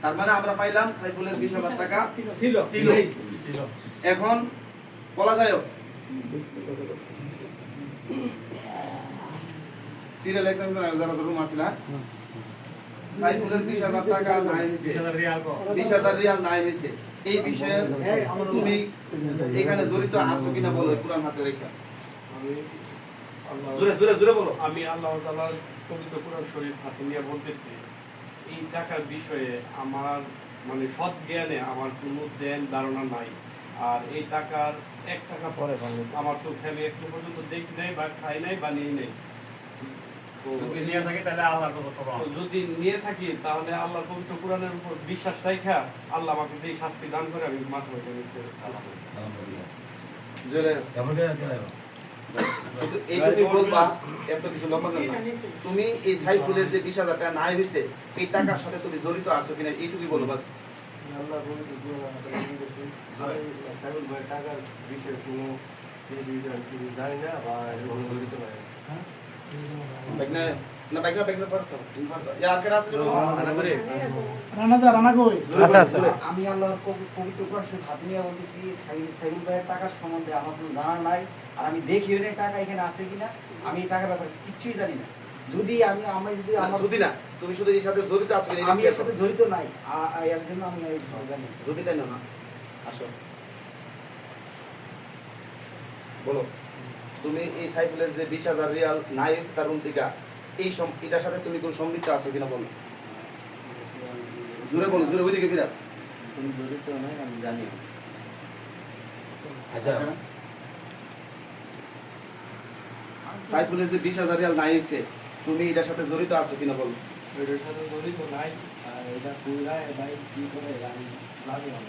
তার মানে আমরা পাইলাম সাইফুলের 20,000 টাকা ছিল ছিল। এখন বলা যায় সিরিয়াল এক্সামিনেশন যারা রুম আছিল সাইফুলের 20,000 টাকা নাই হইছে, 20,000 রিয়াল নাই হইছে। এই বিষয়ে তুমি এখানে জড়িত আছো কিনা বলো কুরআন হাতে রেখা। জোরে জোরে জোরে বলো। আমি আল্লাহ তাআলার পবিত্র কোরআন শরীফ হাতে নিয়ে বলতেছি, এই টাকার বিষয়ে আমার মানে সৎ জ্ঞানে আমার কোনো জ্ঞান ধারণা নাই। আর এই টাকার 1 টাকা পরে আমার চোখে আমি একটু পর্যন্ত দেখি নাই বা খাই নাই বা নিই নাই। যদি নিয়ে থাকি তাহলে আল্লাহর কথা বলা তো যদি নিয়ে থাকি তাহলে আল্লাহর পবিত্র কোরআনের উপর বিশ্বাস রাখা আল্লাহ আমাকে সেই শাস্তি দান করে আমি মাথা হইতে জোরে শুধু এইটুকুই বলবা, এত কিছু লম্বা না। তুমি এই সাইফুলের যে 20,000 টাকা নাই হইছে এই টাকার সাথে তুমি জড়িত আছো কিনা এইটুকুই বলো বাস। আল্লাহ বলতে সাইফুল ভাই টাকার বিষয়ে কোনো কিছু জানি না বা এরকম বলতে পারে বাইকনা না বাইকনা বাইকনা পড়তো यार के रास्ते রানা কই আচ্ছা আচ্ছা আমি আল্লাহর পবিত্র কোরআন শরীফ হাতে নিয়ে বলতেছি সাইফুল ভাইয়ের টাকার সম্বন্ধে আমার কোনো জানা নাই। আর আমি দেখিও না টাকা এখানে আছে কিনা, আমি এই টাকার ব্যাপারে কিচ্ছুই জানি না। যদি আমি যদি আমার যদি না তুমি শুধু এর সাথে জড়িত আছো কিনা আমি এর সাথে জড়িত নাই, এর জন্য আমি জানি যদি তাই না আসো বলো। তুমি এই সাইফুলের যে 20,000 রিয়াল নাই হইছে তার রুম থেকে এই এটার সাথে তুমি কোন সম্পৃক্ত আছো কিনা বলো। জোরে বলো জোরে ওইদিকে ফিরা। তুমি জড়িত নাই আমি জানি না। আচ্ছা সাইফুলের যে 20,000 রিয়াল নাই হইছে তুমি এটার সাথে জড়িত আছো কিনা বলো। এটার সাথে জড়িত নাই, আর এটা কইরা ভাই কি করে আমি জানি না।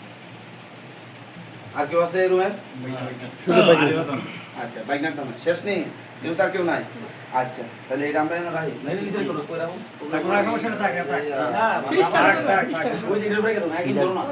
আর কেউ আছে এই রুমে? শুধু ভাই আচ্ছা বাইক নাটা না শেষ নেই কিন্তু তার কেউ নাই। আচ্ছা তাহলে এটা আমরা না রাখি নাই নিচে করো কই রাখো রাখো, সমস্যা নেই, থাক, থাক। ওই যে উপরে গেল না একদম ধরো না